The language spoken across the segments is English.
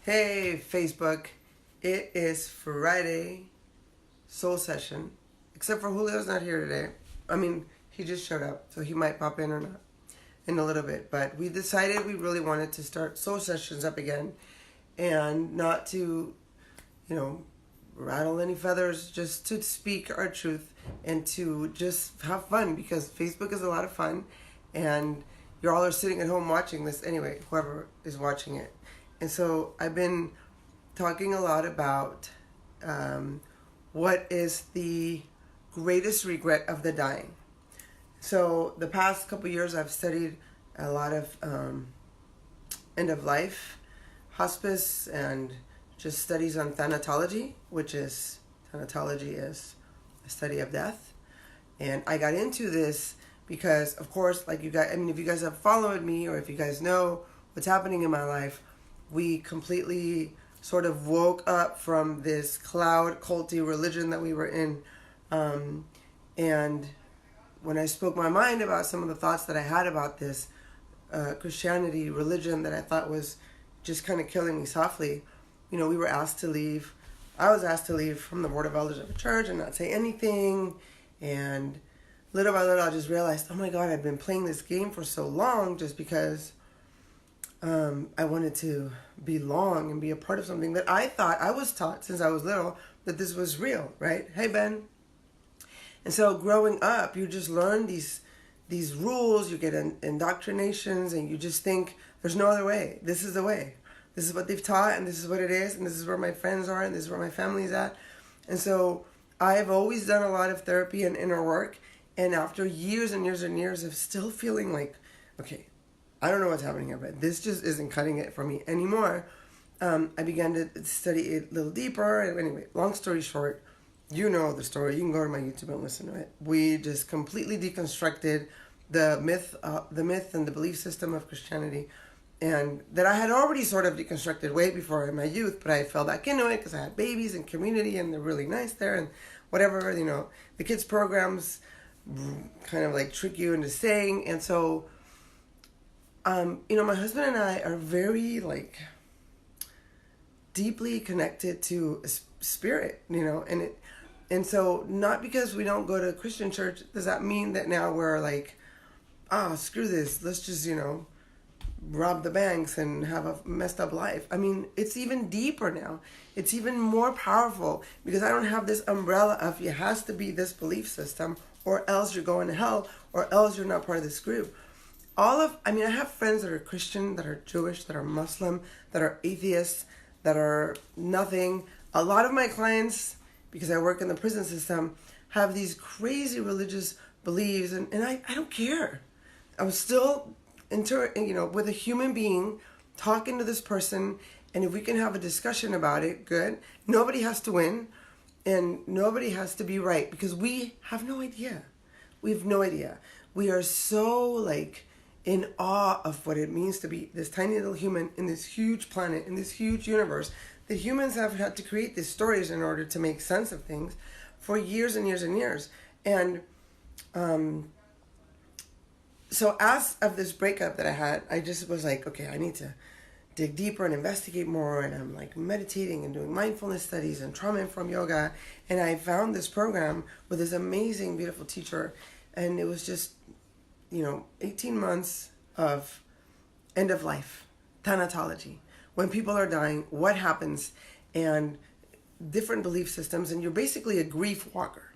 Hey, Facebook. It is Friday Soul Session. Except for Julio's not here today. I mean, he just showed up, so he might pop in or not in a little bit. But we decided we really wanted to start Soul Sessions up again and not to, rattle any feathers, just to speak our truth and to just have fun, because Facebook is a lot of fun and you all are sitting at home watching this anyway, whoever is watching it. And so I've been talking a lot about what is the greatest regret of the dying. So the past couple years I've studied a lot of end of life, hospice, and just studies on thanatology, thanatology is a study of death. And I got into this because, of course, like you guys, if you guys have followed me or if you guys know what's happening in my life, we completely sort of woke up from this cloud culty religion that we were in. And when I spoke my mind about some of the thoughts that I had about this Christianity religion that I thought was just kind of killing me softly, we were asked to leave. I was asked to leave from the board of elders of a church and not say anything. And little by little, I just realized, oh my God, I've been playing this game for so long just because I wanted to belong and be a part of something that I thought, I was taught since I was little, that this was real, right? Hey, Ben. And so growing up, you just learn these rules, you get indoctrinations, and you just think there's no other way. This is the way. This is what they've taught, and this is what it is, and this is where my friends are, and this is where my family's at. And so I've always done a lot of therapy and inner work, and after years and years and years of still feeling like, okay, I don't know what's happening here, but this just isn't cutting it for me anymore. I began to study it a little deeper. And anyway, long story short, you know the story. You can go to my YouTube and listen to it. We just completely deconstructed the myth and the belief system of Christianity, and that I had already sort of deconstructed way before in my youth, but I fell back into it because I had babies and community, and they're really nice there, and whatever, the kids programs kind of like trick you into staying. And so my husband and I are very deeply connected to spirit, and so not because we don't go to a Christian church does that mean that now we're like, screw this, let's just, rob the banks and have a messed up life. It's even deeper now. It's even more powerful because I don't have this umbrella of it has to be this belief system or else you're going to hell or else you're not part of this group. I have friends that are Christian, that are Jewish, that are Muslim, that are atheists, that are nothing. A lot of my clients, because I work in the prison system, have these crazy religious beliefs, and I don't care. I'm still with a human being, talking to this person, and if we can have a discussion about it, good. Nobody has to win, and nobody has to be right, because we have no idea. We have no idea. We are so in awe of what it means to be this tiny little human in this huge planet, in this huge universe. The humans have had to create these stories in order to make sense of things for years and years and years. And so as of this breakup that I had, I just was like, okay, I need to dig deeper and investigate more. And I'm meditating and doing mindfulness studies and trauma-informed yoga. And I found this program with this amazing, beautiful teacher. And it was just 18 months of end of life, thanatology. When people are dying, what happens, and different belief systems, and you're basically a grief walker.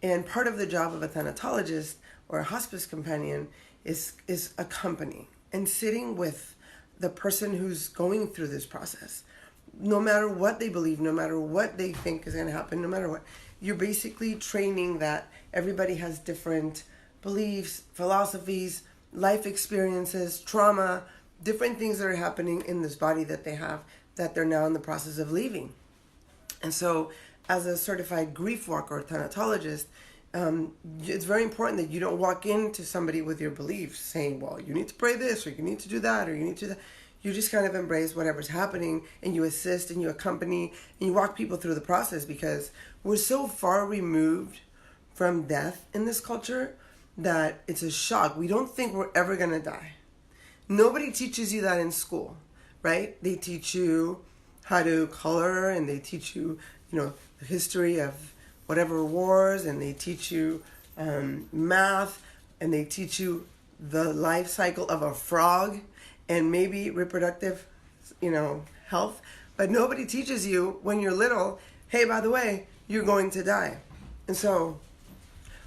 And part of the job of a thanatologist or a hospice companion is accompanying and sitting with the person who's going through this process. No matter what they believe, no matter what they think is going to happen, no matter what, you're basically training that everybody has different beliefs, philosophies, life experiences, trauma, different things that are happening in this body that they have that they're now in the process of leaving. And so as a certified grief walker or thanatologist, it's very important that you don't walk into somebody with your beliefs saying, well, you need to pray this, or you need to do that, or you need to do that. You just kind of embrace whatever's happening, and you assist and you accompany and you walk people through the process, because we're so far removed from death in this culture that it's a shock. We don't think we're ever going to die. Nobody teaches you that in school. right? They teach you how to color, and they teach you, the history of whatever wars, and they teach you math, and they teach you the life cycle of a frog, and maybe reproductive, health. But nobody teaches you when you're little, hey, by the way, you're going to die. And so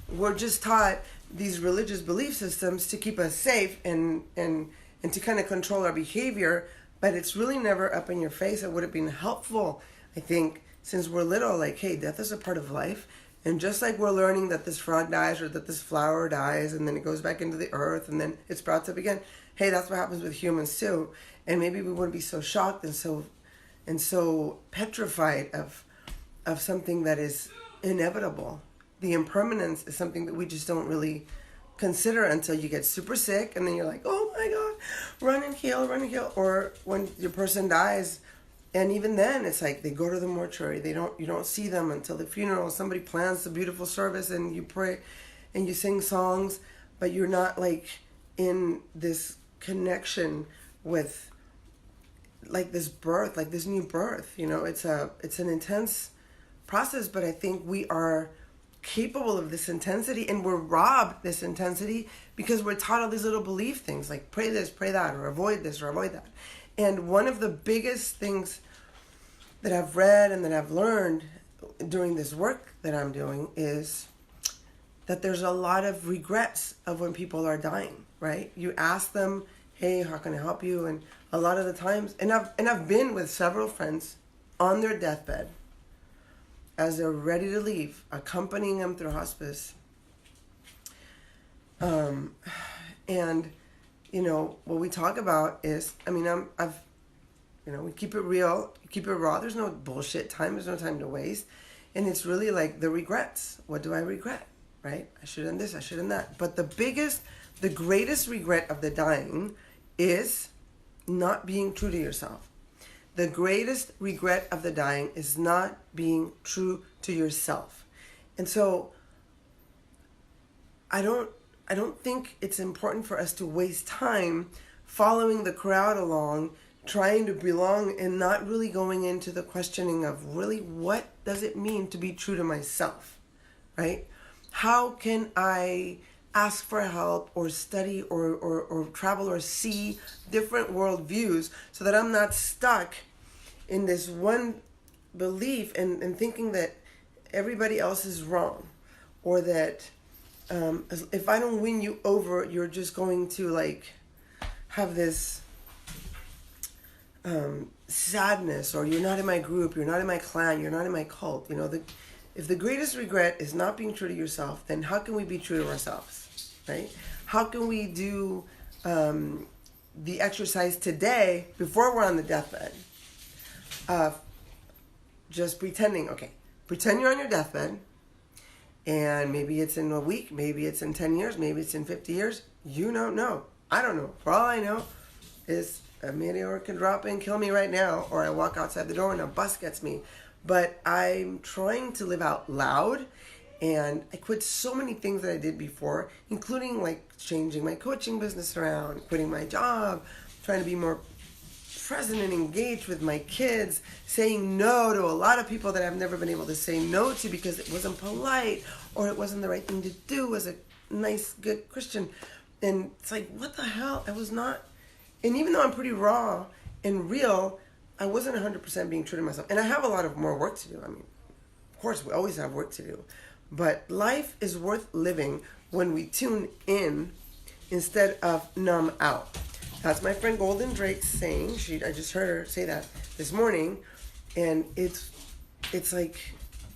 we're just taught these religious belief systems to keep us safe and to kind of control our behavior, but it's really never up in your face. It would have been helpful, I think, since we're little, like, hey, death is a part of life. And just like we're learning that this frog dies or that this flower dies and then it goes back into the earth and then it sprouts up again, hey, that's what happens with humans too. And maybe we wouldn't be so shocked and so petrified of something that is inevitable. The impermanence is something that we just don't really consider until you get super sick, and then you're like, oh my God, run and heal. Or when your person dies, and even then it's like they go to the mortuary. You don't see them until the funeral. Somebody plans a beautiful service and you pray and you sing songs, but you're not like in this connection with like this birth, like this new birth. It's an intense process, but I think we are capable of this intensity, and we're robbed this intensity because we're taught all these little belief things like pray this, pray that, or avoid this or avoid that. And one of the biggest things that I've read and that I've learned during this work that I'm doing is that there's a lot of regrets of when people are dying, right? You ask them, hey, how can I help you? And a lot of the times, and I've been with several friends on their deathbed as they're ready to leave, accompanying them through hospice. And what we talk about is, we keep it real, keep it raw. There's no bullshit time. There's no time to waste. And it's really like the regrets. What do I regret, right? I should have done this, I should have done that. But the greatest regret of the dying is not being true to yourself. The greatest regret of the dying is not being true to yourself. And so I don't think it's important for us to waste time following the crowd along, trying to belong, and not really going into the questioning of really what does it mean to be true to myself, right? How can I ask for help or study or travel or see different worldviews so that I'm not stuck in this one belief and thinking that everybody else is wrong, or that if I don't win you over, you're just going to like have this sadness, or you're not in my group, you're not in my clan, you're not in my cult. If the greatest regret is not being true to yourself, then how can we be true to ourselves, right? How can we do the exercise today before we're on the deathbed of just pretending? Okay, pretend you're on your deathbed, and maybe it's in a week, maybe it's in 10 years, maybe it's in 50 years. You don't know. I don't know. For all I know is a meteor can drop and kill me right now, or I walk outside the door and a bus gets me. But I'm trying to live out loud, and I quit so many things that I did before, including like changing my coaching business around, quitting my job, trying to be more present and engaged with my kids, saying no to a lot of people that I've never been able to say no to because it wasn't polite or it wasn't the right thing to do as a nice, good Christian. And it's like, what the hell? I was not, and even though I'm pretty raw and real, I wasn't 100% being true to myself. And I have a lot of more work to do. I mean, of course, we always have work to do. But life is worth living when we tune in instead of numb out. That's my friend Golden Drake's saying. I just heard her say that this morning. And it's like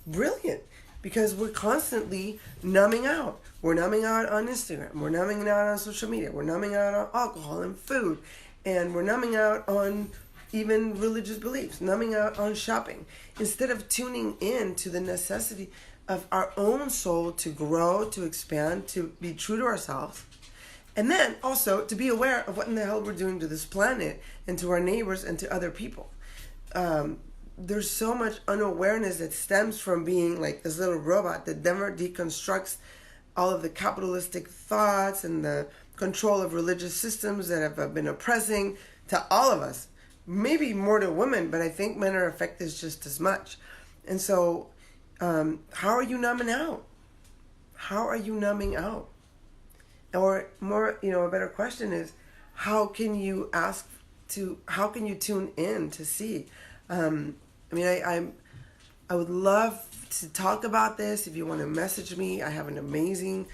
brilliant, because we're constantly numbing out. We're numbing out on Instagram. We're numbing out on social media. We're numbing out on alcohol and food. And we're numbing out on even religious beliefs, numbing out on shopping, instead of tuning in to the necessity of our own soul to grow, to expand, to be true to ourselves, and then also to be aware of what in the hell we're doing to this planet and to our neighbors and to other people. There's so much unawareness that stems from being like this little robot that never deconstructs all of the capitalistic thoughts and the control of religious systems that have been oppressing to all of us. maybe more to women, but I think men are affected just as much. And so, how are you numbing out? How are you numbing out? Or more, a better question is, how can you tune in to see? I would love to talk about this. If you want to message me, I have an amazing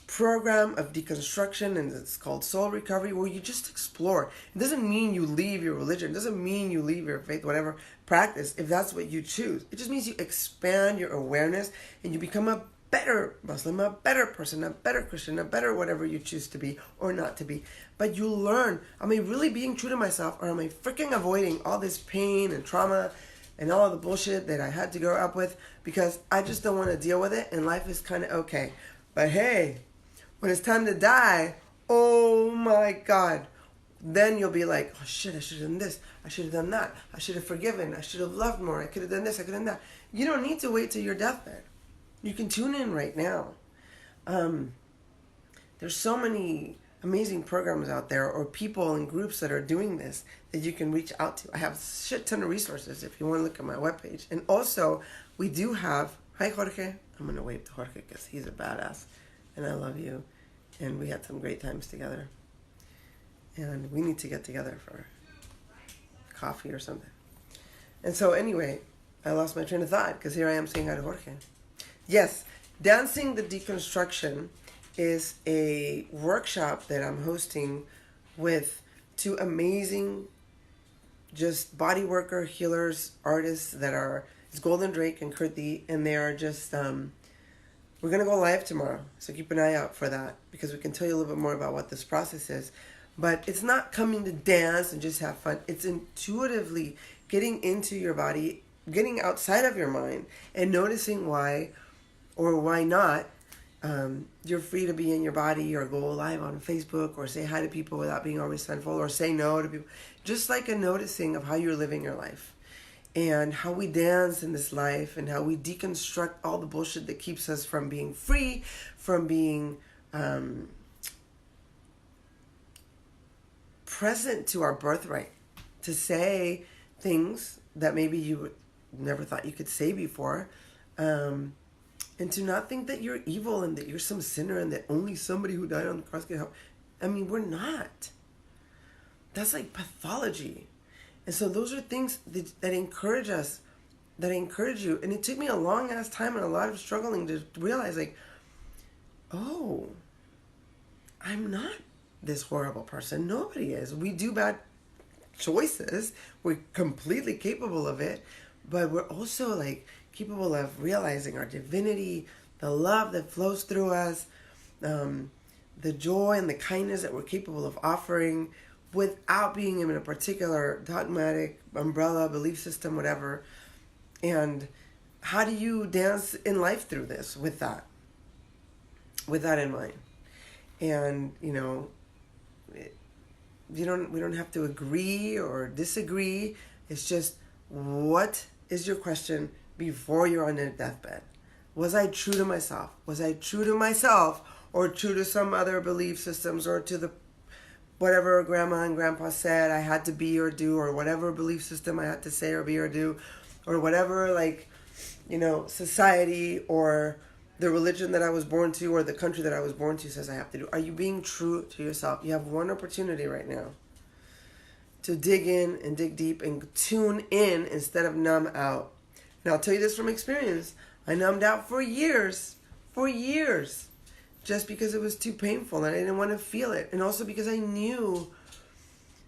program of deconstruction, and it's called Soul Recovery, where you just explore. It doesn't mean you leave your religion. It doesn't mean you leave your faith, whatever practice, if that's what you choose. It just means you expand your awareness and you become a better Muslim, a better person, a better Christian, a better whatever you choose to be or not to be. But you learn, am I really being true to myself, or am I freaking avoiding all this pain and trauma and all the bullshit that I had to grow up with because I just don't want to deal with it and life is kind of okay. But hey, when it's time to die, oh my God, then you'll be like, oh shit, I should have done this, I should have done that, I should have forgiven, I should have loved more, I could have done this, I could have done that. You don't need to wait till your deathbed. You can tune in right now. There's so many amazing programs out there, or people and groups that are doing this that you can reach out to. I have a shit ton of resources if you want to look at my webpage. And also, we do have, hi Jorge, I'm going to wave to Jorge because he's a badass and I love you. And we had some great times together. And we need to get together for coffee or something. And so anyway, I lost my train of thought because here I am saying hi to Jorge. Yes, Dancing the Deconstruction is a workshop that I'm hosting with two amazing just body worker, healers, artists that are, it's Golden Drake and Kurti, and they are just, we're going to go live tomorrow, so keep an eye out for that, because we can tell you a little bit more about what this process is. But it's not coming to dance and just have fun. It's intuitively getting into your body, getting outside of your mind, and noticing why or why not you're free to be in your body, or go live on Facebook, or say hi to people without being always sinful, or say no to people. Just like a noticing of how you're living your life and how we dance in this life and how we deconstruct all the bullshit that keeps us from being free, from being present to our birthright, to say things that maybe you never thought you could say before, and to not think that you're evil and that you're some sinner and that only somebody who died on the cross can help. I mean, we're not. That's like pathology. And so those are things that encourage us, that encourage you. And it took me a long ass time and a lot of struggling to realize, like, oh, I'm not this horrible person. Nobody is. We do bad choices. We're completely capable of it. But we're also like capable of realizing our divinity, the love that flows through us, the joy and the kindness that we're capable of offering without being in a particular dogmatic umbrella, belief system, whatever. And how do you dance in life through this with that in mind? And, we don't have to agree or disagree. It's just, what is your question before you're on your deathbed? Was I true to myself? Was I true to myself, or true to some other belief systems, or to the whatever grandma and grandpa said I had to be or do, or whatever belief system I had to say or be or do, or whatever, society or the religion that I was born to or the country that I was born to says I have to do? Are you being true to yourself? You have one opportunity right now to dig in and dig deep and tune in instead of numb out. And I'll tell you this from experience. I numbed out for years, just because it was too painful and I didn't want to feel it. And also because I knew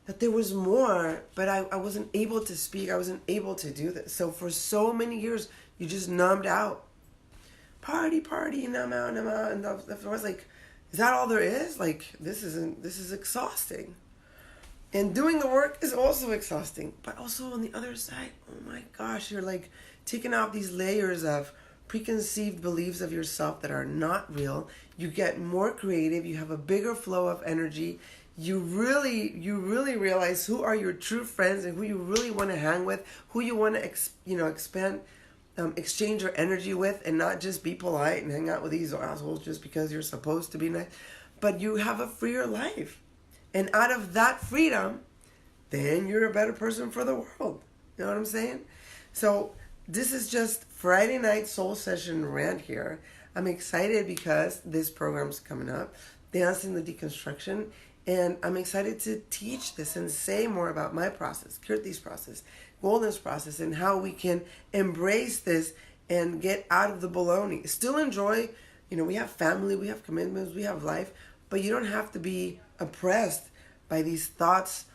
that there was more, but I wasn't able to speak. I wasn't able to do this. So for so many years, you just numbed out. Party, numb out. And I was like, is that all there is? Like, this is exhausting. And doing the work is also exhausting. But also on the other side, oh my gosh, you're like taking off these layers of preconceived beliefs of yourself that are not real. You get more creative. You have a bigger flow of energy. You really realize who are your true friends and who you really want to hang with, who you want to exchange your energy with, and not just be polite and hang out with these assholes just because you're supposed to be nice. But you have a freer life. And out of that freedom then you're a better person for the world. You know what I'm saying? So this is just Friday night soul session rant here. I'm excited because this program's coming up, Dancing the Deconstruction, and I'm excited to teach this and say more about my process, Kirti's process, Golden's process, and how we can embrace this and get out of the baloney. Still enjoy, we have family, we have commitments, we have life, but you don't have to be oppressed by these thoughts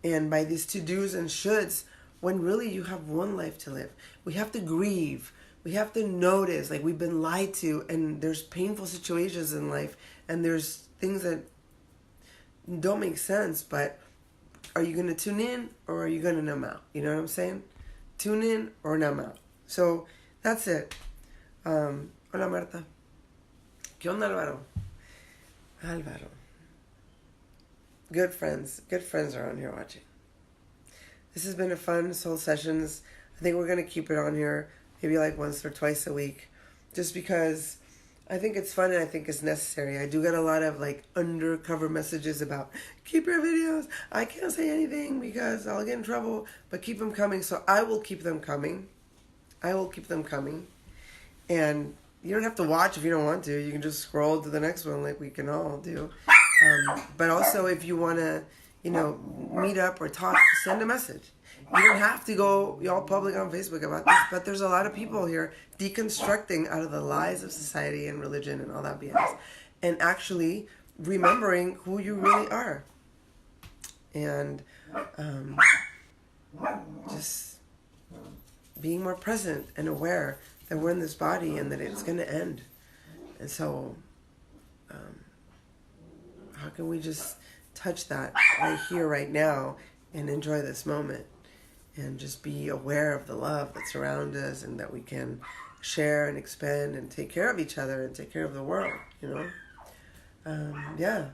and by these to-dos and shoulds when really you have one life to live. We have to grieve. We have to notice, like, we've been lied to, and there's painful situations in life, and there's things that don't make sense, but are you going to tune in or are you going to numb out? You know what I'm saying? Tune in or numb out. So that's it. Hola, Marta. ¿Qué onda, Álvaro? Álvaro. Good friends are on here watching. This has been a fun Soul Sessions. I think we're going to keep it on here maybe like once or twice a week, just because I think it's fun and I think it's necessary. I do get a lot of like undercover messages about, keep your videos. I can't say anything because I'll get in trouble, but keep them coming. So I will keep them coming. And you don't have to watch if you don't want to. You can just scroll to the next one like we can all do. But also if you want to, meet up or talk, send a message. You don't have to go all public on Facebook about this, but there's a lot of people here deconstructing out of the lies of society and religion and all that BS, and actually remembering who you really are, and just being more present and aware that we're in this body and that it's going to end. And so how can we just touch that right here, right now, and enjoy this moment? And just be aware of the love that's around us and that we can share and expand and take care of each other and take care of the world, Yeah.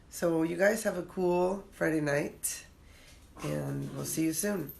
So you guys have a cool Friday night, and we'll see you soon.